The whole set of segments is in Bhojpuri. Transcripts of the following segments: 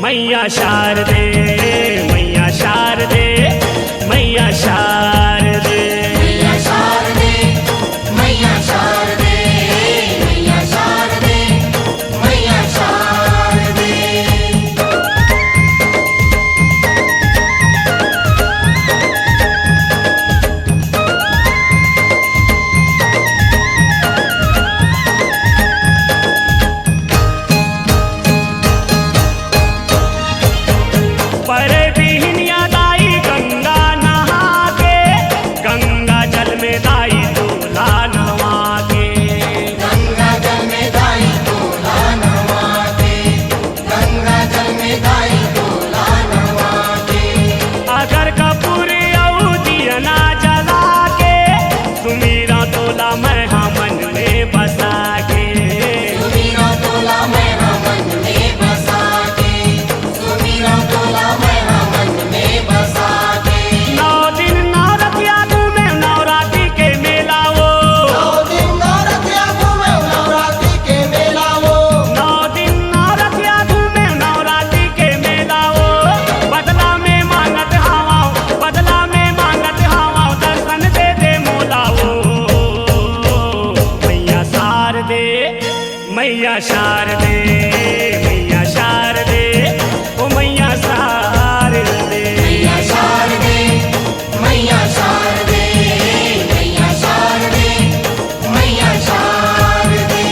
मैया शारदे, मैया शारदे, मैया शारदे, मैया शारदे, मैया शारदे, मैया शारदे, मैया शारदे। परे दीन याद आई गंगा नहा के, गंगा जल में दाई दूल्हा नवा के, गंगा जल में दाई दूल्हा नवा के, गंगा जल में दाई दूल्हा नवा के। अगर कपूर औ दिया ना जला के, सुमीरा तोला मैं मन में बसा के, सुमीरा तोला मैं मन में बसा के, सुमीरा तोला मैं मन में बसा के। 9 दिन नौरतिया घूमे नवरात्रि के मेला वो, 9 दिन नवरात्रिया घूमे नवरात्रि के मेला वो, 9 दिन नौरतिया घूमे नवरात्रि के मेला वो। बदला में मांगत हवा, बदला में मांगत हवा, दर्शन दे दे मोला वो। मैया शारदे, मैया शारदे, मैया शारदे, ओ मैया शारदे। मैया शारदे, मैया शारदे, मैया शारदे, मैया शारदे।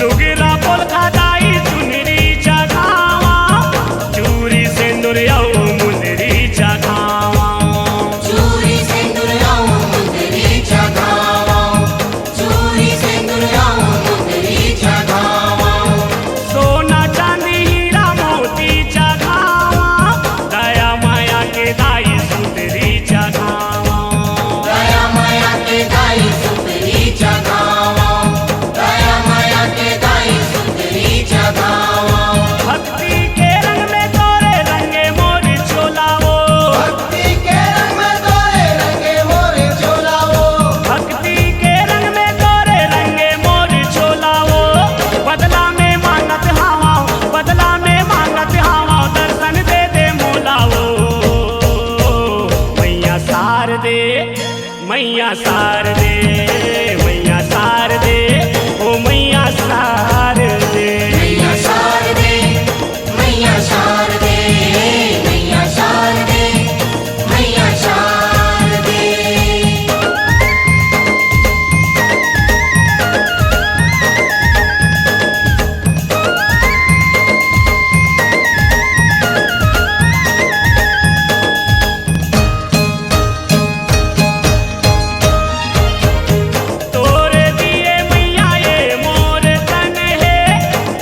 लुगरा पोल खादाई चुनरी चढ़ावा, चूरी सिंदूर औ मुंदरी चढ़ावा, चूरी सिंदूर औ मुंदरी चढ़ावा, चूरी सिंदूर औ मुंदरी चढ़ावा। सोना चांदी हीरा मोती चढ़ावा, दया माया के दाई सुंदरी चढ़ावा, दया माया के दाई सुंदरी चढ़ावा, दया माया के दाई सुंदरी चढ़ावा। भक्ति के रंग में तोरे रंगे मोर चोला वो, भक्ति के रंग में तोरे रंगे मोरे चोला वो, भक्ति के रंग में तोरे रंगे मोर चोला वो। बदला में मांगत हवा, बदला में मांगत हवा, दर्शन दे दे मोला वो। मैया शारदे, मैया शारदे, मैया शारदे, ओ मैया शारदे। मैया शारदे, मैया शारदे, मैया शारदे, मैया शारदे। तोरे दिए मैया ये मोर तन है,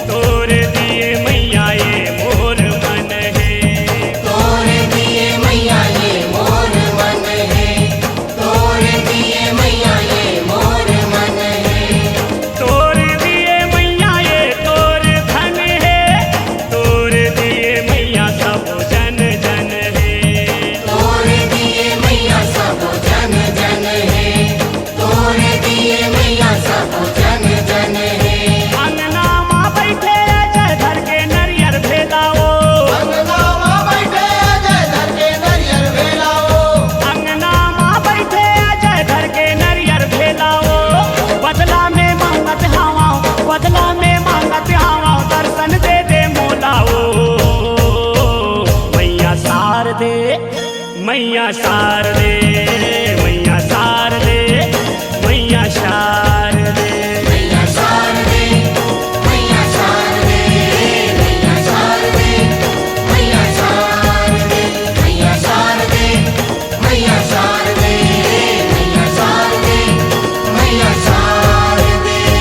तोरे दिए मैया ये मोर मन है, तोरे दिए मैया ये मोर मन है, तोरे दिए मैया ये मोर मन है। तोरे दिए मैया ये तोर धन है, तोरे दिए मैया सब जन जन है, तोरे दिए मैया सब जन जन है, तोरे दिए मैया सब जन जन है। अंगना माँ बैठे जय धर के नरियर भेदाओ, अंगना माँ बैठे अजय धर के नरियर भेलाओ, अंगना माँ बैठे जय धर के नरियर भेदाओ। बदला में मांगत हवा, बदला में मांगत हवा, दर्शन दे दे मोलाओ। मैया शारदे, मैया शारदे, मैया शारदे, मैया शारदे। मैया शारदे, मैया शारदे, मैया शारदे, मैया शारदे, मैया शारदे, मैया शारदे, मैया शारदे, मैया शारदे। मैया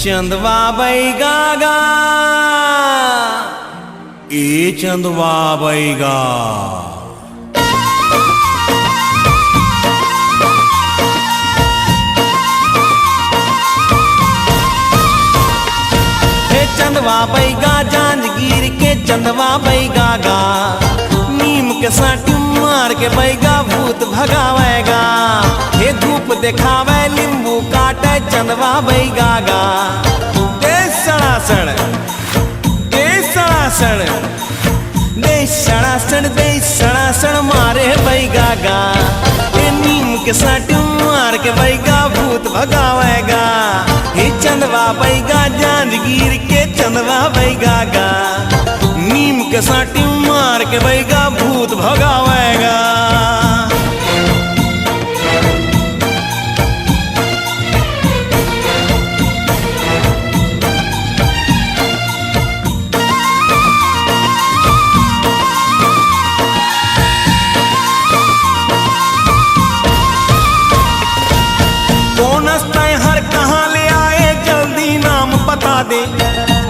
चंदवा बैगागा ए चंदवा बैगा। हे चंदवा बैगा जांजगीर के चंदवा बैगागा, नीम के साटी मार के बैगा भूत भगावेगा। हे धूप दिखावे नींबू काटे चंदवा बैगागा। दे सड़ासड़ दे सड़ासड़ दे सड़ासड़ दे सड़ासड़ मारे बैगागा। हे नीम के साटी मार के बैगा भूत भगावेगा। हे चंदवा बैगा जांजगीर के चंदवा बैगागा, नीम के साटी मार के बैगा भूत भगावेगा। बता दे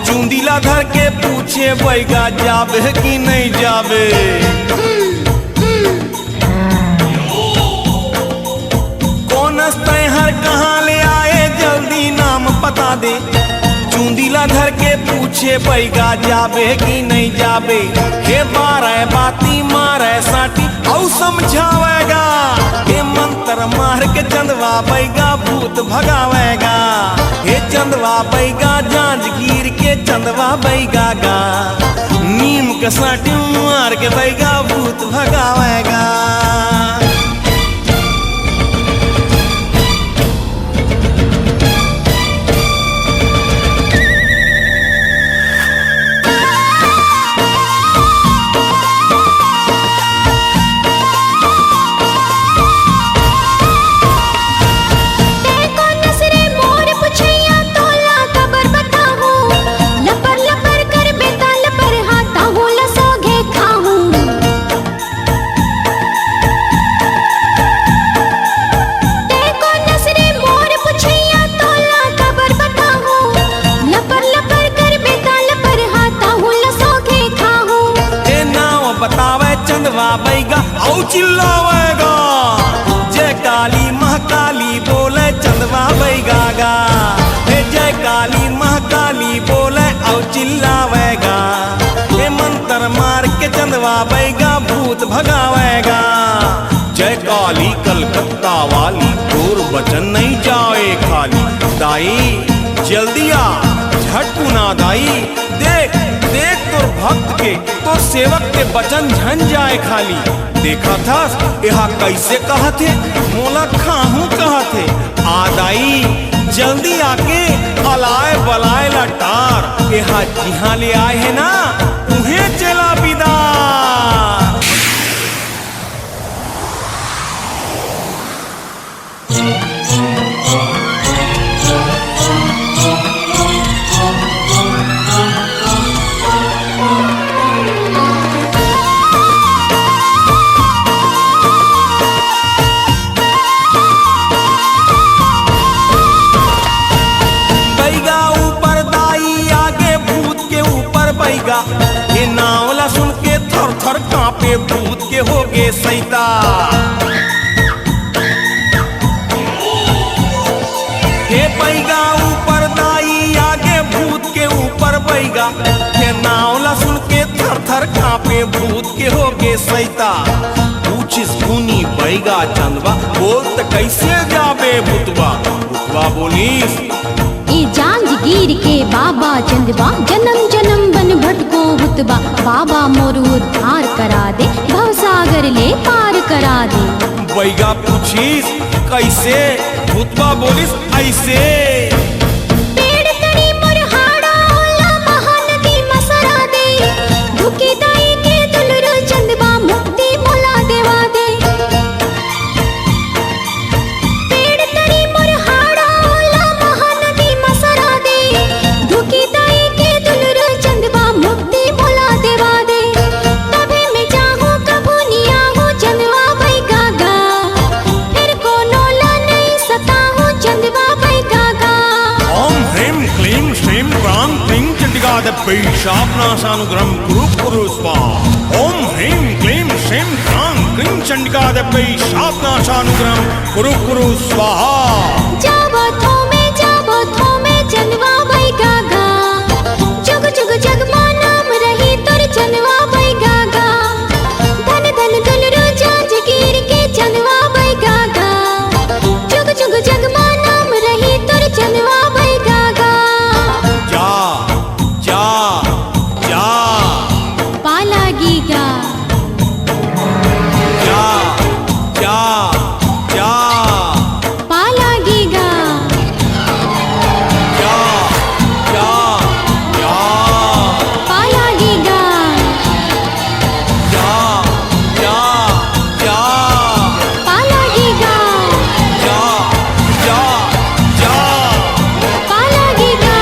चूंदीला धर के पूछे बैगा जाबे कि नहीं जाबे। कौन हर कहाँ ले आए जल्दी नाम बता दे। चूंदीला धर के पूछे बैगा जाबे कि नहीं जाबे। हे बारह बाती मारे साटी औ समझावेगा। हे मंत्र मार के चंदवा बैगा भूत भगावेगा। हे चंदवा बैगा जांजगीर के चंदवा बैगागा, नीम के साटी मार के बैगा भूत भगावेगा। चंदवा बैगा औ चिल्लावेगा। जय काली महाकाली बोले चंदवा बैगागा। हे जय काली महाकाली बोले औ चिल्लावेगा। हे मंत्र मार के चंदवा बैगा भूत भगावेगा। जय काली कलकत्ता वाली तोर वचन नहीं जाए खाली। दाई जल्दी आ झटू ना दाई, देख देख तोर भक्त के तो सेवक के बचन झन जाए खाली। देखा था यहाँ कैसे कहा थे मोला खाहू कहा थे। आदाई जल्दी आके अलाए बलाए लटार। यहाँ जिहाँ ले आए है ना उन्हें चला विदा। ये नावला सुन के थर थर कांपे भूत के हो गे सैता। हे बैगा ऊपर दाई आगे भूत के ऊपर बैगा। ये नावला सुन के थर थर कांपे भूत के हो गे सैता। पूछिस गुनी बैगा चंदवा बोल त कैसे जाबे भूतवा। भूतवा बोलीस ए जांजगीर के बाबा चंदवा, जन्म जन्म बन भटको हुतबा। बाबा मोरू उद्धार करा दे, भवसागर ले पार करा दे। बैगा पूछीस कैसे, भूतवा बोलिस ऐसे। पेड़ तड़ी मुरहाड़ा होला महानदी मसरा दे। धुकी दाई के दुलरो चंदवा मुक्ति मोला देवा दे। पेड़ तड़ी मुरहाड़ा होला महानदी मसरा दे। धुकी दाई के दुलरो चंदवा मुक्ति मोला देवा दे। तभी मैं चाहूँ कबू नहीं आहूँ चंदवा बैगागा। फिर कोनो ला नहीं सताहूँ चंदवा बैगागा। शासनाशानुग्रहं कुरु कुरु स्वाहा। ओम ह्रीं क्लीं श्रीं क्रां क्रीं चंडिकादेव्यै शासनाशानुग्रहं कुरु कुरु स्वाहा। जाबो थोमे चंदवा बाई गागा, जुग जुग जग नाम रही तोर चंदवा बाई गागा। धन धन दुलरू जांजगीर के चंदवा बाई गागा, जुग जुग जग नाम रही तोर चंदवा बाई गागा। जा जा जा पाला गीगा जा जा जा पाला गीगा जा जा जा पाला गीगा जा जा जा पाला गीगा जा जा जा पाला गीगा।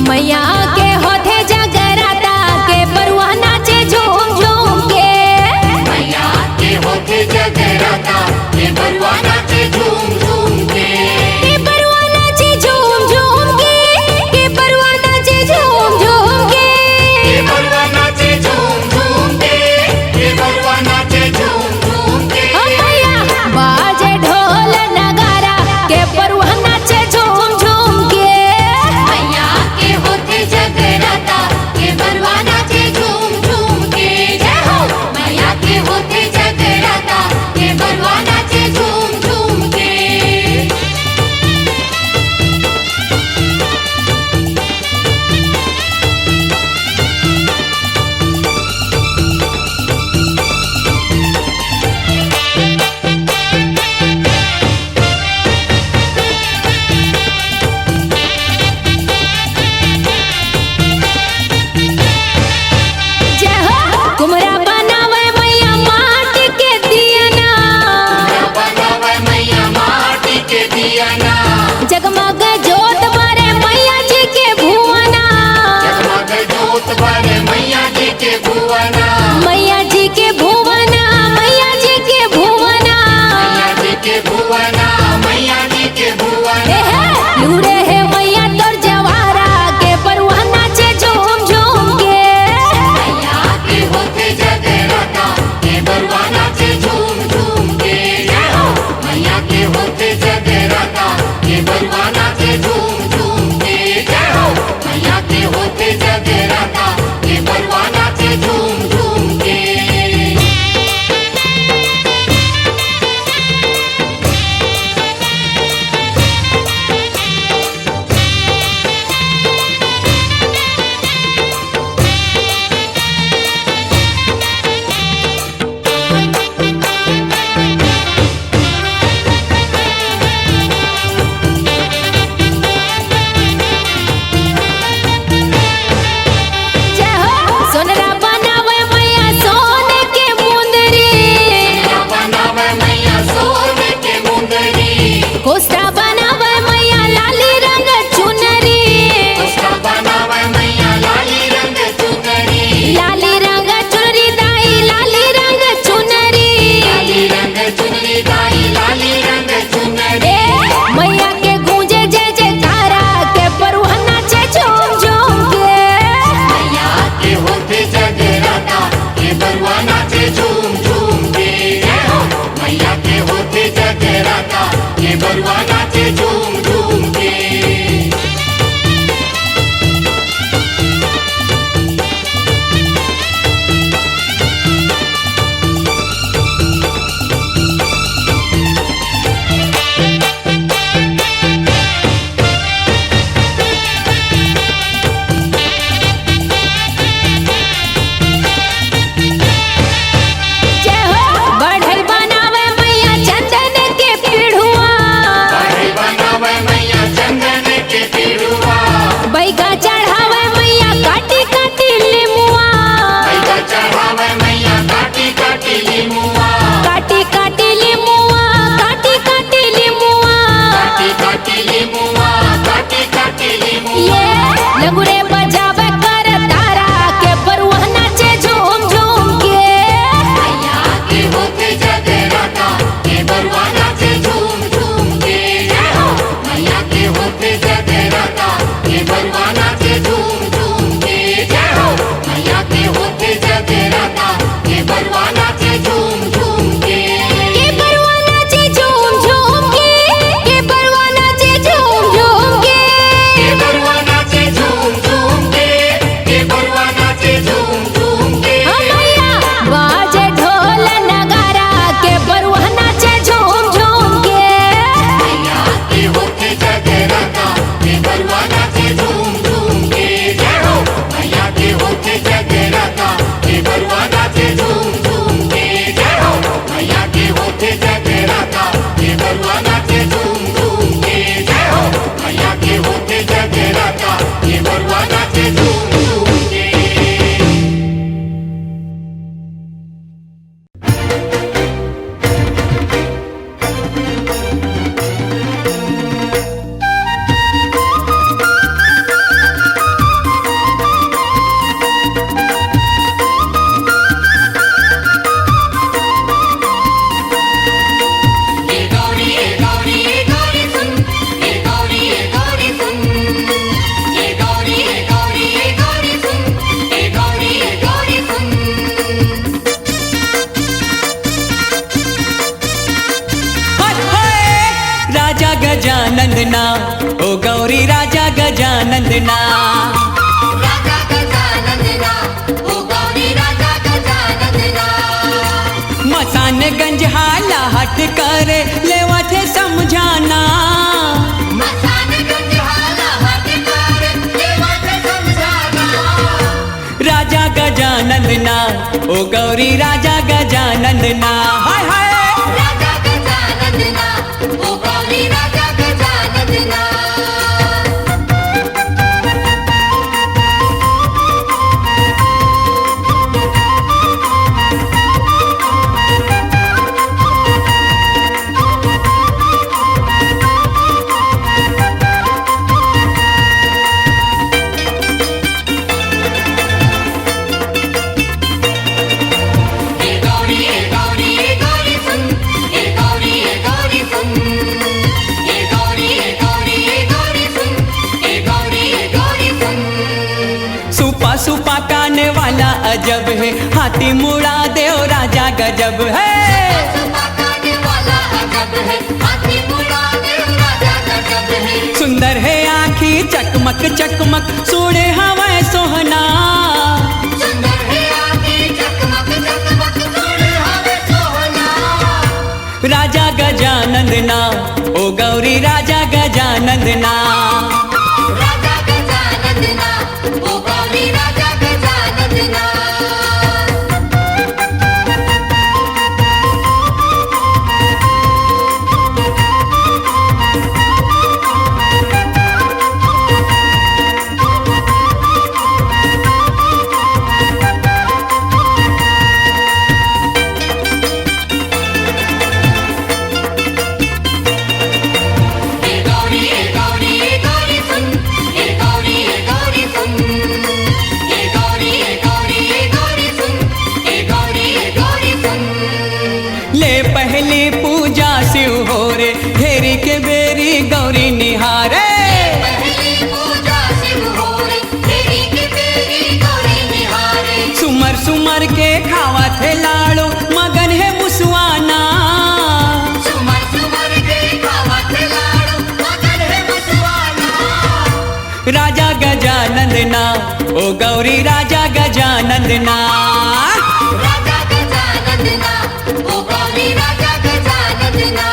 मैया के होथे जगराता के बरुआ नाचे झूम झूम के। मैया के होते जगराता के बरुआ नाचे झूम झूम के। के बरुआ नाचे झूम झूम के, के बरुआ नाचे झूम झूम के। के बरुआ नाचे झूम झूम के। के बरुआ नाचे झूम झूम के। ओ मैया बाजे ढोल नगारा के बरुआ नाचे झूम झूम के। मैया के होते जगराता के बरुआ नाचे झूम झूम के। जय हो मैया के होते जगराता के बरुआ नाचे झूम झूम के। जय हो कुमरा बनावे मैया माटी के दियना, बनावे मैया माटी के दियाना। जगमग जोत बरे मैया जी के भुवना। जगमग जोत बरे मैया जी के भुवना। मैया जी के भुवना, मैया जी के भुवना। मैया जी के भुवना। मैया जी के भुवना। हे हे लूरे है मैया तोर जवारा के बरुआ नाचे झूम झूम के। मैया के होते जगराता के बरुआ नाचे झूम झूम के। जय हो मैया के होते जगराता के बरुआ नाचे झूम झूम के। जय हो मैया के होते जगराता के बरुआ नाचे झूम झूम गजानंदना ओ गौरी राजा गजानंदना राजा गजानंदना ओ गौरी राजा गजानंदना मसानगंज हाला हट करे लेवा थे समझाना मसानगंज हाला हट कर लेवा थे समझाना राजा गजानंदना ओ गौरी राजा गजानंदना हाय हाय राजा गजानंदना ओ गौरी राजा गजानंदना सुपा सुपा काने वाला अजब है हाथी मुड़ा देव राजा गजब है सुंदर है आँखी चकमक चकमक सोने हवा सोहना राजा गजानंदना ओ गौरी राजा गजानंदना राजा गजानंदना ओ गौरी राजा गजानंदना ले पहली पूजा शिव हो रे घेरी के बेरी गौरी निहारे सुमर सुमर के खावा थे लाड़ो मगन है मुसवाना राजा गजानंदना ओ गौरी राजा गजानंदना राजा गजानंदना ओ गौरी राजा गजानंदना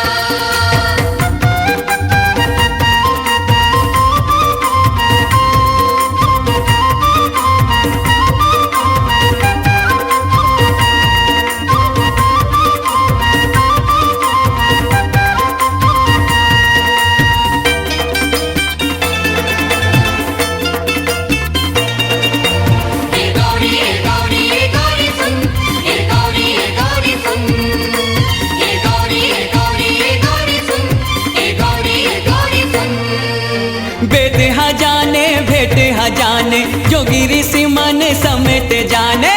बेट जाने भेट जाने जोगी ऋषि मन समेत जाने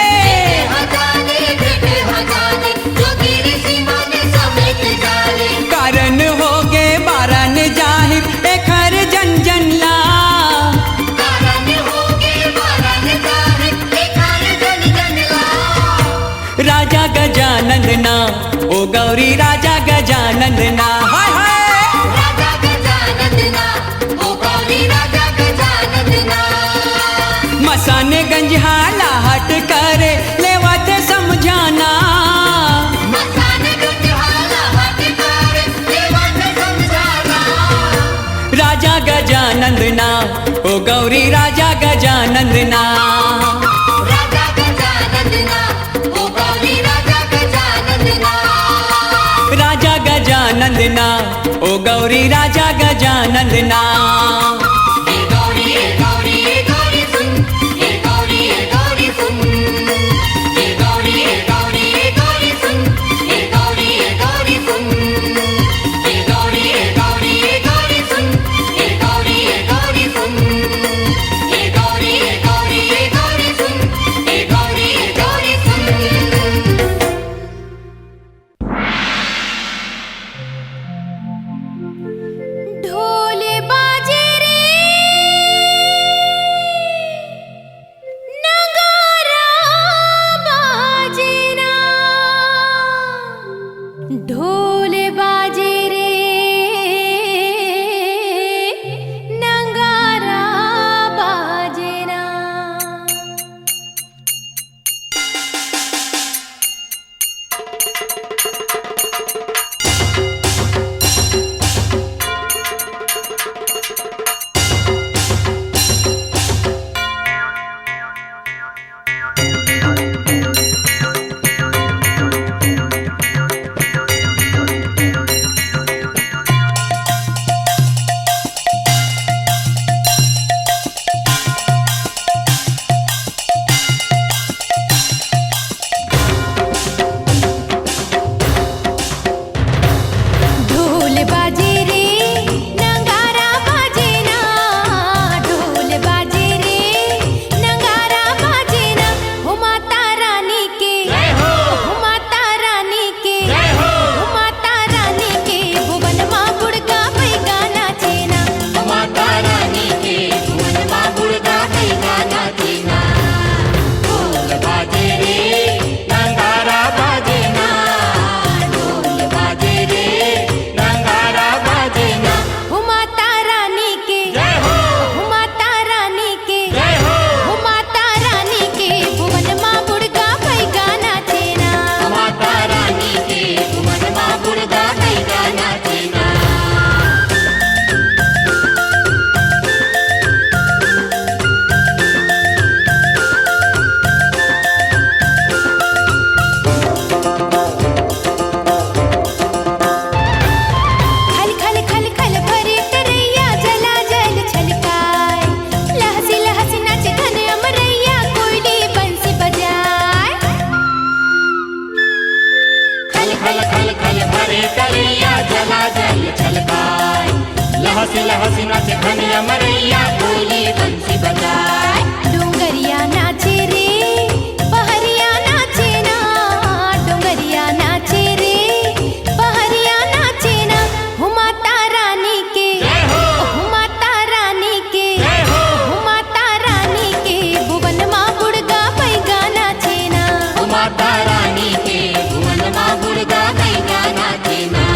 कारण हो गे बारन जाहिर एखर जन जन ला राजा गजानंदना ओ गौरी राजा गजानंदना हाय हाय राजा गजानंदना ओ गौरी राजा गजानंदना मसानगंज हाला हट करे लेवा थे समझाना मसानगंज हाला हट कर लेवा थे समझाना राजा गजानंदना ओ गौरी राजा गजानंदना राजा गजानंदना ओ गौरी राजा गजानंदना राजा गजानंदना ओ गौरी राजा गजानंदना हे गौरी गौरी सुन हे गौरी सुन हे गौरी गौरी सुन हे गौरी सुन हे गौरी गौरी सुन हे गौरी सुन हे गौरी गौरी सुन हे गौरी सुन ढोल बाज हसीला हसीना से खनिया मरैया बोली बंसी बजाए डोंगरिया नाचे रे पहरिया नाचे ना डोंगरिया नाचे रे पहरिया नाचे ना हो माता रानी के हो माता रानी के हो माता रानी के भुवन माँ बुड़गा पैगा नाचे ना ओ माता रानी के भुवन माँ बुड़गा मैया नाचे ना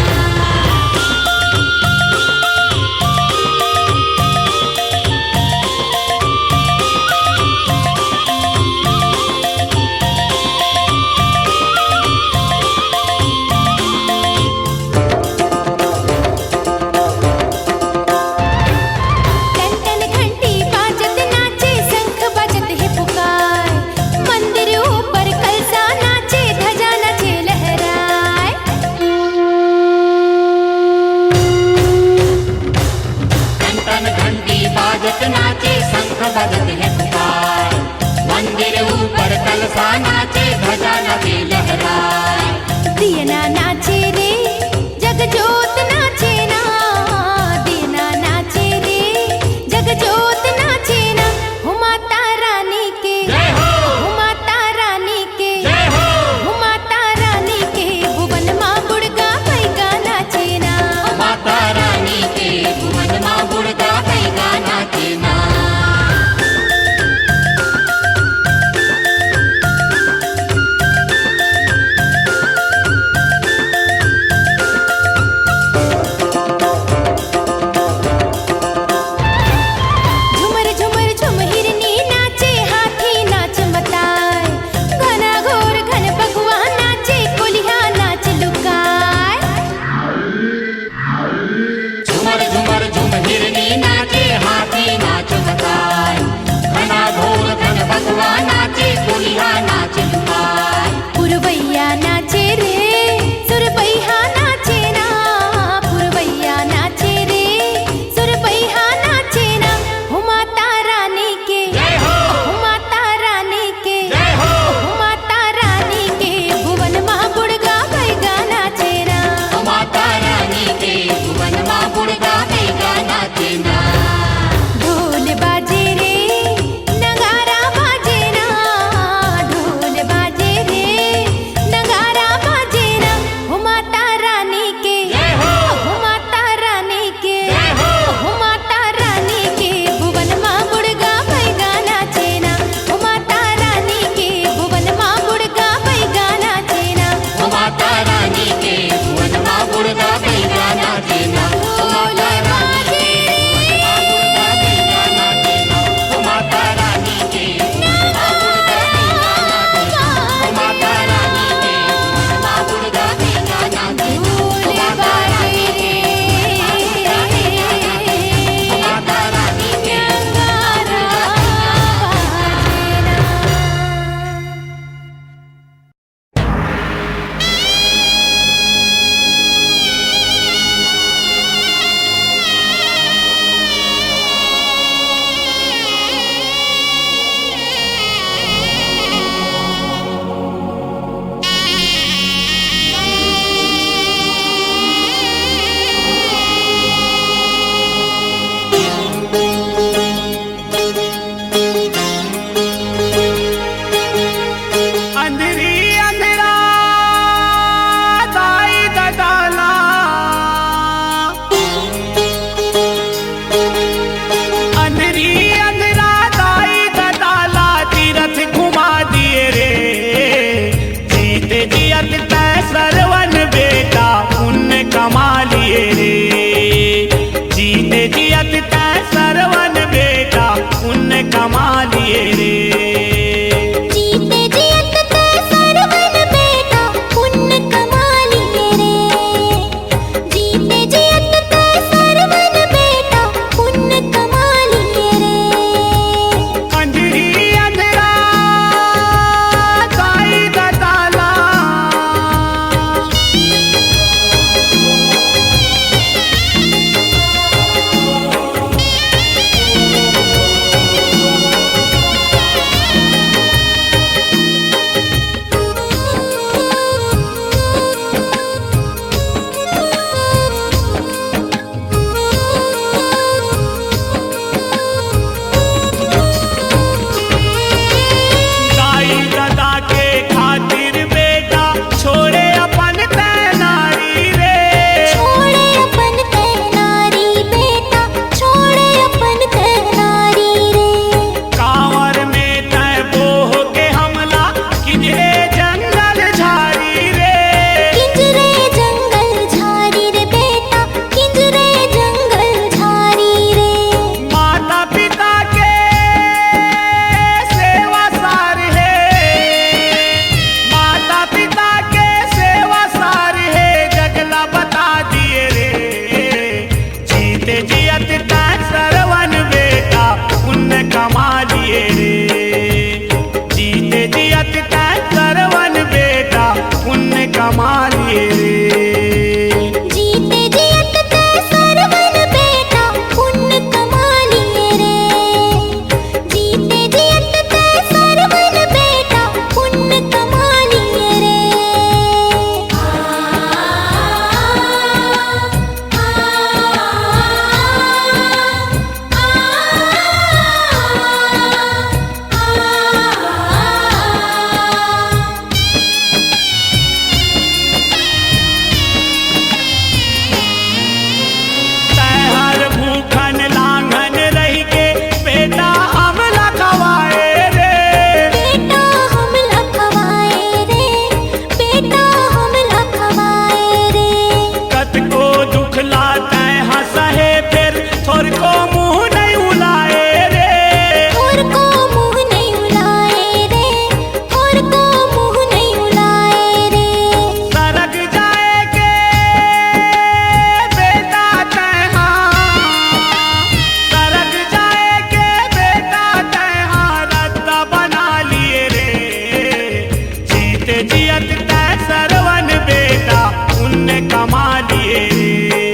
जियत तै सरवन बेटा पुण्य कमा लिए रे।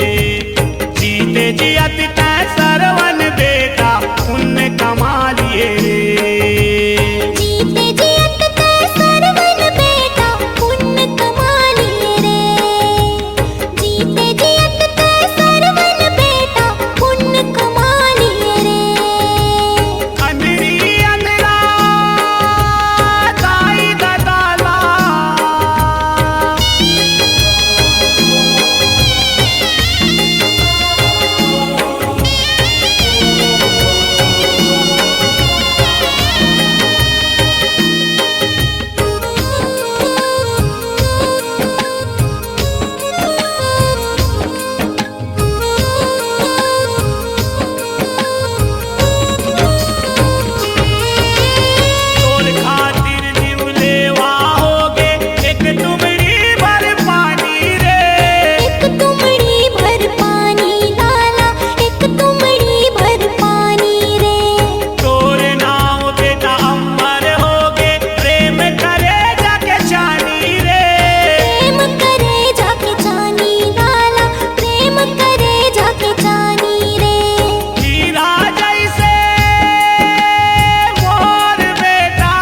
जीते जियत तै सरवन बेटा पुण्य कमा लिए रे। जीते जियत तै सरवन बेटा पुण्य कमा लिए रे। जीते जियत तै सरवन बेटा पुण्य कमा लिए रे। अंधरी अंधरा दाई ददाला तोर खातिर जीवलेवा होगे एक तुमरी भर पानी रे। एक तुमड़ी भर पानी लाला, एक तुमड़ी भर पानी रे। तोर नाम बेटा अमर होगे प्रेम करे जाके जानी रे। प्रेम करे जाके जानी लाला, प्रेम करे जाके जानी रे। हीरा जैसे मोर बेटा,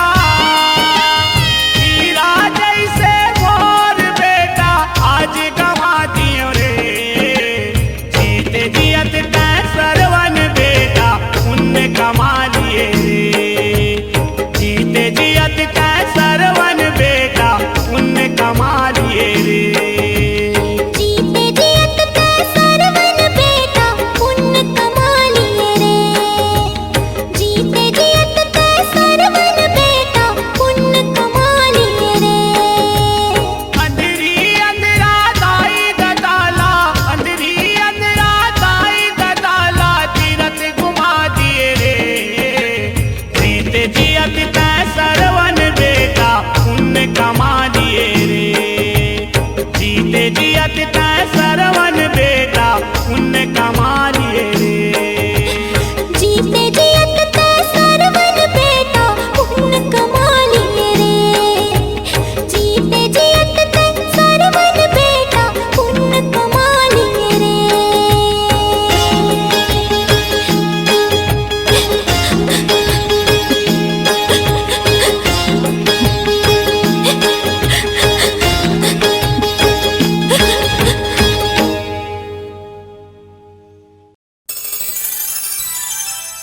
हीरा जैसे मोर बेटा आज गवा दियो रे। जीते जियत तै सरवन बेटा पुण्य कमा लिए रे। जीते जियत तै सरवन बेटा पुण्य कमा लिए रे। जीते जियत तै सरवन बेटा पुण्य कमा लिए रे। जीते जियत तै सरवन बेटा पुण्य कमा लिए रे। अंधरी अंधरा दाई ददाला, अंधरी अंधरा दाई ददाला तीरथ घुमा दिए रे। जीते जियत तै सरवन बेटा पुण्य कमा दिए रे। जीते जियत तै सरवन बेटा पुण्य कमा लिए रे। जीते जियत तै सरवन बेटा पुण्य कमा लिए रे। जीते जियत तै सरवन बेटा पुण्य कमा लिए रे।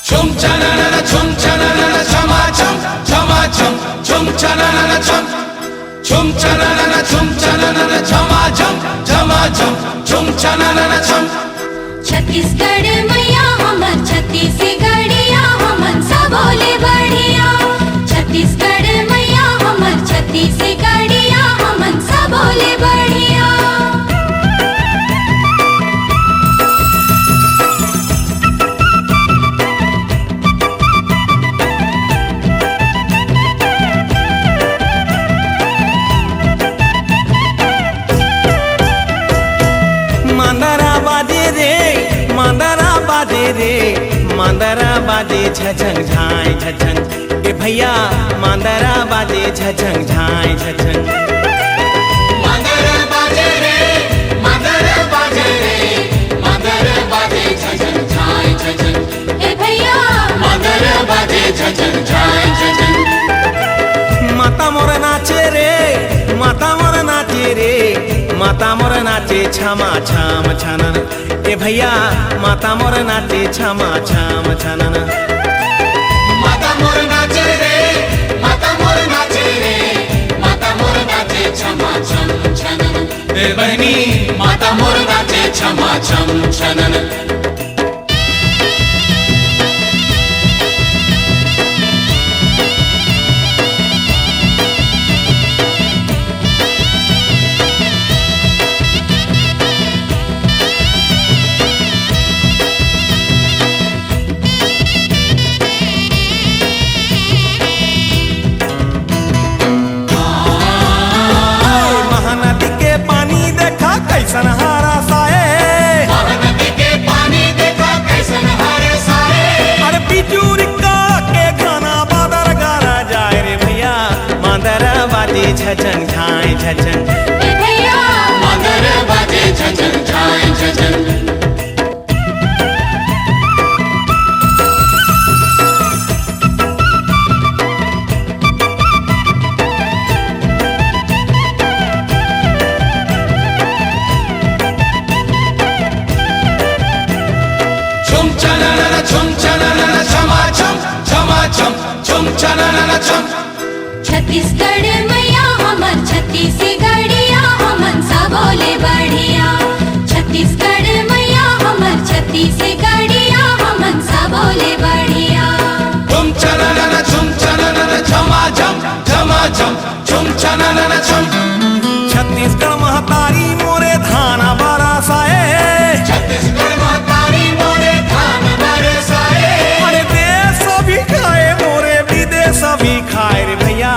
Chum chanana chum chanana chama chum chama chum chum chanana chum chum chanana chama chum chama chum chum chanana chum Chhattisgarh मैया हमर छत्तीसगढ़िया हमन सब बोले बढ़िया। छत्तीसगढ़ मैया हमर छत्तीसगढ़िया हमन सब बोले बढ़िया। मांदरा बाजे रे मांदरा बाजे रे मांदरा बाजे झझंग झाय झझंग ए भैया मांदरा बाजे झझंग झाय झझंग मांदर बाजे रे मांदर बाजे रे मांदर बाजे झझन झाय झझन। ए भैया मांदर बाजे झझन झाय झझन। माता मोर नाचे रे माता मोर नाचे रे माता मोर नाचे छमा छम छनन ए भैया माता मोर नाचे छमा छम छनन माता मोर नाचे रे माता मोर नाचे रे माता मोर नाचे छमा छम छनन। ए बहनी माता मोर नाचे छमा छम छनन। महानदी के पानी देखा कैसन हारा साए महानदी के पानी झझन ए भैया मगर बाजे झंझन झाए झंझन। छुम चननन छुम चननन छमा छम छमा छम छुम चननन छम। छत्तीसगढ़ मैया हमन छत्तीसगढ़िया हमन सा बोले बढ़िया। छत्तीसगढ़ मैया हमन छत्तीसगढ़िया हमन सा बोले बढ़िया। छुम चननन छुम चननन छमा छम छमा छम छुम चननन छम। छत्तीसगढ़ महतारी मोरे धाना बरसाए। छत्तीसगढ़ महतारी मोरे धान बरसाए। अरे देश भी खाए मोरे विदेश भी खाए रे भैया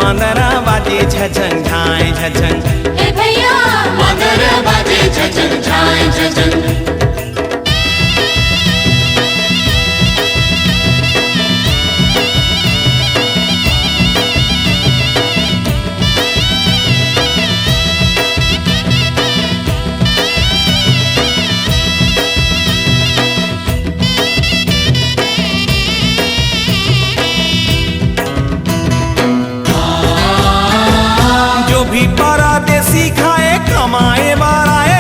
मंदरा बाजे झझन झाए झझन। ए भैया मगर बाजे झंझन झाए झंझन। जो भी परदेसी खाए कमाए बराए।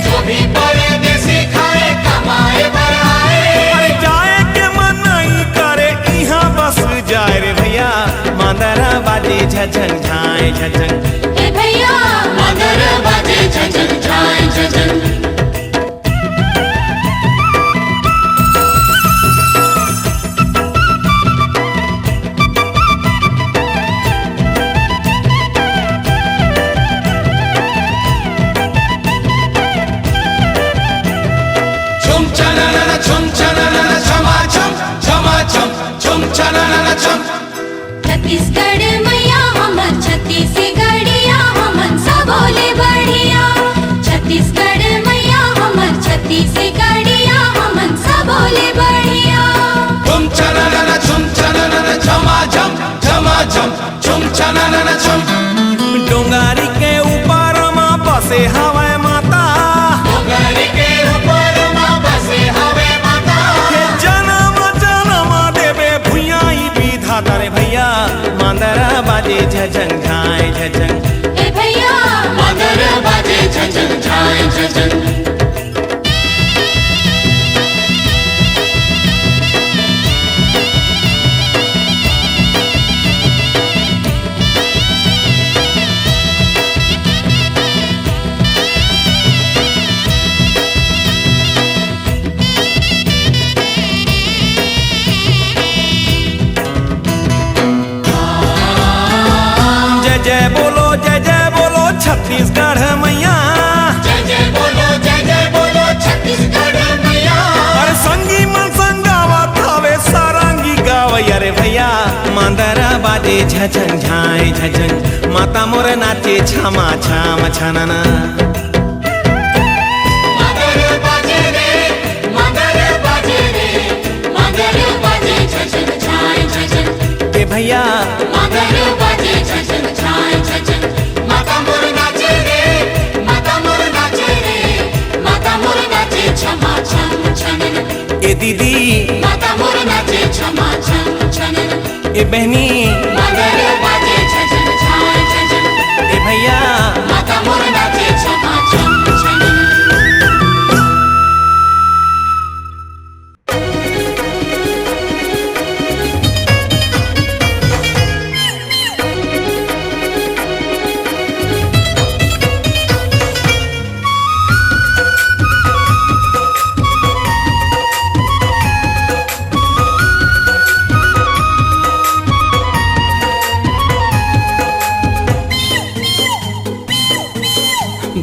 जो भी परदेसी खाए कमाए बराए। अरे जाए के मन नहीं करे यहाँ बस जाए रे भैया मंदरा बाजे झझन झाए झझन। ए भैया मगर बाजे झंझन झाए झंझन। छुम चननन छुम चननन छमा छम छमा छम छुम चननन छम। छत्तीसगढ़ मैया हमन छत्तीसगढ़िया हमन सा बोले बढ़िया। छत्तीसगढ़ मैया हमन छत्तीसगढ़िया हमन सा बोले बढ़िया। छुम चननन छुम चननन छमा छम छमा छम छुम चननन छम। डोंगारी के ऊपर माँ बसे हवे माता। डोंगारी के ऊपर माँ बसे हवे माता। हे जन्म जन्म देवे भुइयाई विधाता रे भैया मंदरा बाजे झझन झाए झझन। ए भैया मगर बाजे झंझन झाए झंझन। जय बोलो छत्तीसगढ़ मैया। जय बोलो छत्तीसगढ़ मैया। और संगी मन संगावत हवे सारंगी गावैया रे भैया मंदरा बाजे झझन झाए झझन। माता मोर नाचे छमा छम छनना। मगर बाजे रे मगर बाजे रे मगर बाजे झंझन झाए झंझन। ए भैया मगर बाजे झंझन झाए झंझन। माता मोर नाचे रे माता मोर नाचे रे माता मोर नाचे छमा छम छनन। ए दीदी माता मोर नाचे छमा छम छनन। ए बहनी मगर बाजे झंझन झाए झंझन। ए भैया माता मोर नाचे छमा छम छनन।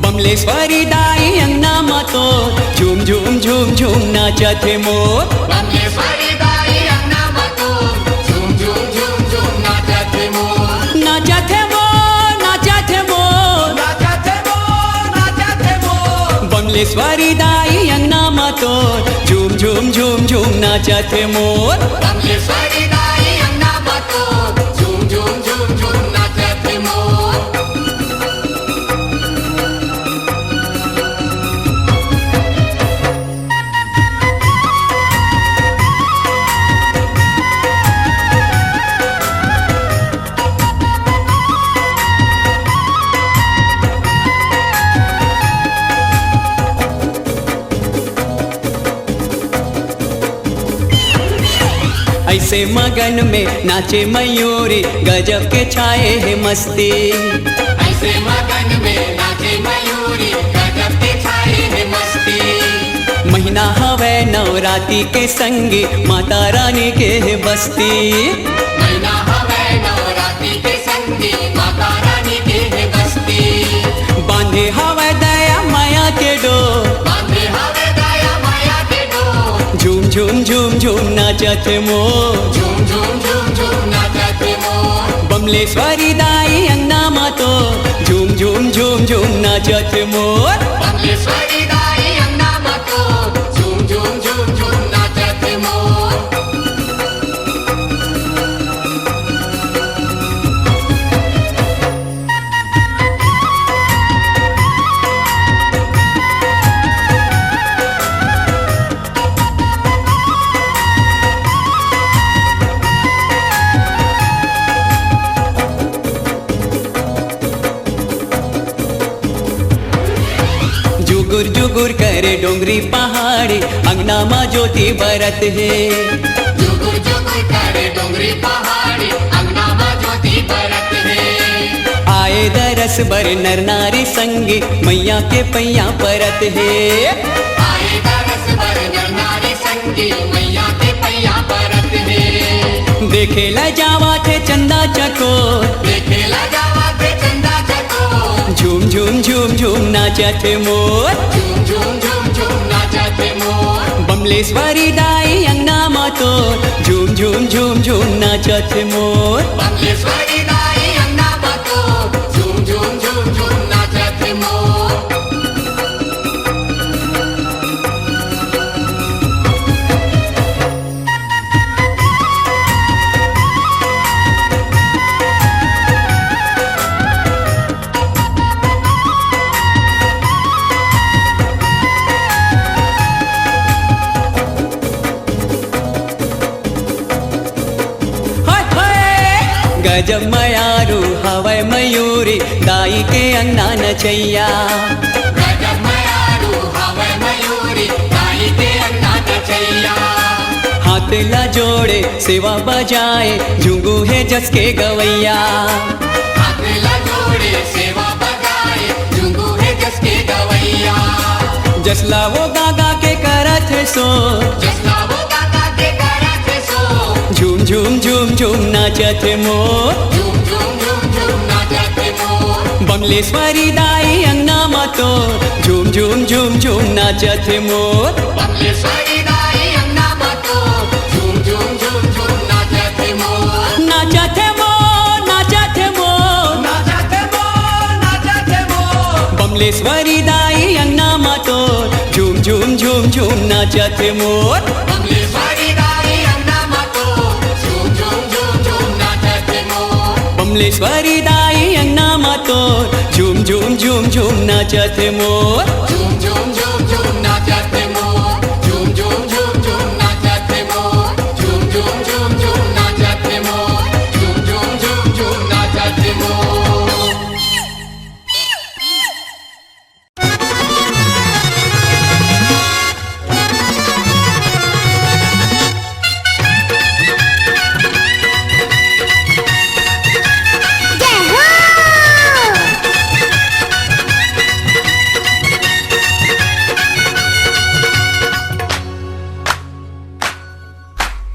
बमलेश्वरी दाई अंगना मतो झूम झूम झूम झूम नाचत हे मोर। बमलेश्वरी दाई अंगना मतो झूम झूम झूम झूम नाचत हे मोर। नाचत हे मोर नाचत हे मोर नाचत हे मोर नाचत हे मोर। बमलेश्वरी दाई अंगना मतो झूम झूम झूम झूम नाचत हे मोर। बमलेश्वरी दाई अंगना मतो झूम झूम झूम झूम नाचत हे मोर। ऐसे मगन में नाचे मयूरी, गजब के छाए है मस्ती। ऐसे मगन में नाचे मयूरी, गजब के छाए है मस्ती। महीना हवे नवरात्रि के संगी, माता रानी के है बस्ती। महीना हवे नवरात्रि के संगी, माता रानी के है बस्ती। बांधे हवे दया माया के डोर, बांधे हवे दया माया के डोर। झूम झूम झूम झूम नाचत मोर, झूम झूम झूम झूम नाचत मोर। बमलेश्वरी दाई अंगना मातो, झूम झूम झूम झूम नाचत मोर। बमलेश्वरी दाई अंगना मातो, झूम झूम झूम झूम नाचत मोर। जुगुर जुगुर करे डोंगरी पहाड़ी, अंगना माँ ज्योति बरत है। जुगुर जुगुर करे डोंगरी पहाड़ी, अंगना माँ ज्योति बरत है। आए दरस बर नर नारी संगी, मैया के पैया परत है। आए दरस बर नर नारी संगी, मैया के पैया परत है। देखे ला जावा थे चंदा चकोर, देखे ला जावा थे चंदा चकोर। झूम झूम झूम झूम नाचत मोर, झूम झूम झूम झूम नाचत मोर। बमलेश्वरी दाई अंगना मातो, झूम झूम झूम झूम नाचत मोर। बमलेश्वरी दाई अंगना मातो, झूम झूम झूम झूम नाचत मोर। गजब मयारू हवै मयूरी, दाई के अंगना नचैया। गजब मयारू हवै मयूरी, दाई के अंगना नचैया। हाथ ला जोड़े सेवा बजाए, झुंगू है जस के गवैया। हाथ ला जोड़े सेवा बजाए, झुंगू है जस के गवैया। जसला वो गागा के करत है सो, जसला वो गागा के करत है सो। झूम झूम झूम झूम नाचत मोर, झूम झूम झूम झूम नाचत मोर। बमलेश्वरी दाई अंगना मातो, झूम झूम झूम झूम नाचत मोर। बमलेश्वरी दाई अंगना मातो, झूम झूम झूम झूम नाचत मोर। नाचत मोर, नाचत मोर, नाचत मोर, नाचत मोर। बमलेश्वरी दाई अंगना मातो, झूम झूम झूम झूम नाचत मोर। बमलेश्वरी दाई अंगना मातो, झूम झूम झूम झूम नाचत मोर। बमलेश्वरी दाई अंगना मातो, झूम झूम झूम झूम नाचत मोर। झूम झूम झूम झूम नाचत मोर। झूम झूम झूम झूम नाचत मोर। झूम झूम झूम झूम नाचत मोर। झूम झूम झूम झूम नाचत मोर।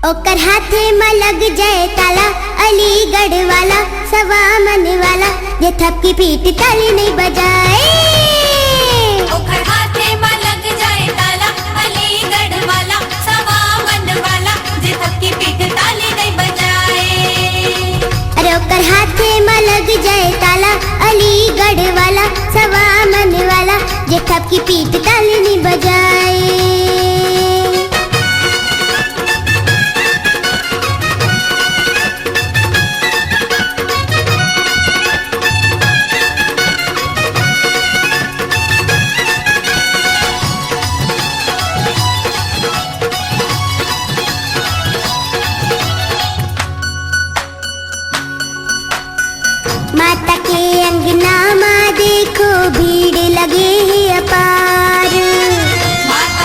ओकर हाथे में लग जाए ताला, अलीगढ़ वाला सवा मन वाला, जे थपकी पीट ताली नहीं बजाए। ओकर हाथे में लग जाए ताला, अलीगढ़ वाला सवा मन वाला, जे थपकी पीट ताली नहीं बजाए। अरे ओकर हाथे में लग जाए ताला, अलीगढ़ वाला सवा मन वाला, जे थपकी पीट ताली नहीं बजाए। माता के अंगना में देखो भीड़ लगे है अपार। माता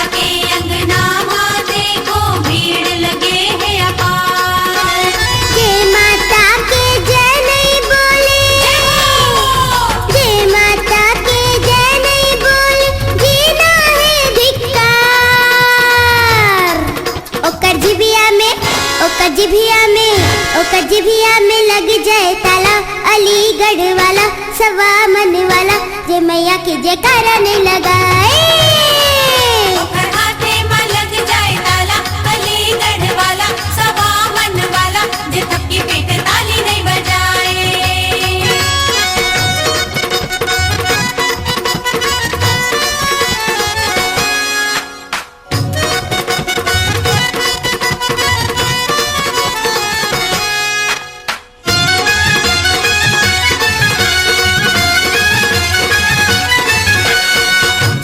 जिभिया में लग जाए ताला, अलीगढ़ वाला सवा मन वाला जे मैया के जयकारा नहीं लगाए। ओकर हाथे में लग जाए ताला, अलीगढ़ वाला सवा मन वाला जे थपकी पीट ताली नहीं बजाए।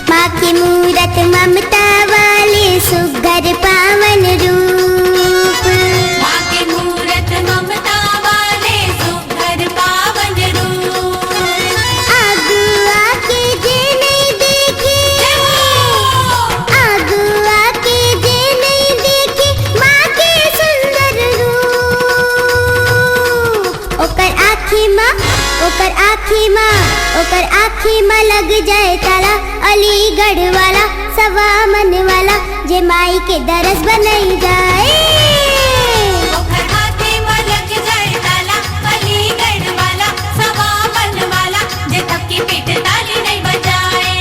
माँ की मूरत ममता वाले सुघर पावन रूप, माँ के मूरत ममता वाले सुघर पावन रूप। आगू आके जे नहीं देखे, आगू आके जे नहीं देखे माँ के सुंदर रूप। ओकर आँखी माँ, ओकर आँखी माँ, ओकर आँखी माँ लग जाए ताला, अलीगढ़ वाला सवा मन वाला जे माई के दरस बनाई जाए। ओकर हाथे में लग जाए ताला, अलीगढ़ वाला सवा मन वाला जे थपकी पीट ताली नहीं बजाए।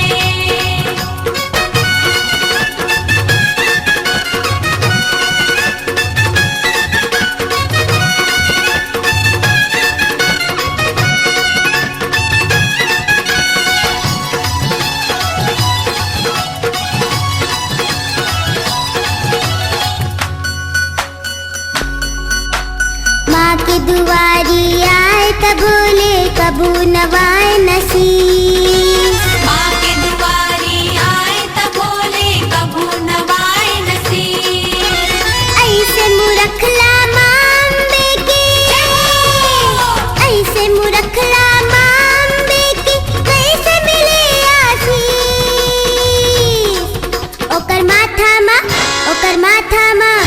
माँ के दुआरी आए तब बोले कबू नवाए नसीब, माँ के दुआरी आए तब बोले कबू नवाए नसीब। ऐसे मुरखला मांबे के, ऐसे मुरखला मांबे के कैसे मिले आशीष। ओकर माथा माँ, ओकर माथा माँ,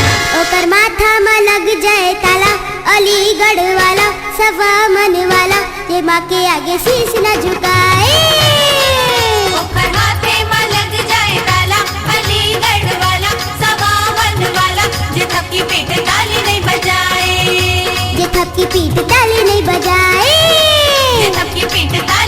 ओकर माथा माँ लग जाए ताला, अलीगढ़ वाला सवा मन वाला जे माँ के आगे शीश न झुकाए। ओकर हाथे में लग जाए ताला, अलीगढ़ वाला सवा मन वाला जे थपकी पीट ताली नहीं बजाए। जे थपकी पीट ताली नहीं बजाए। जे थपकी पीट ताली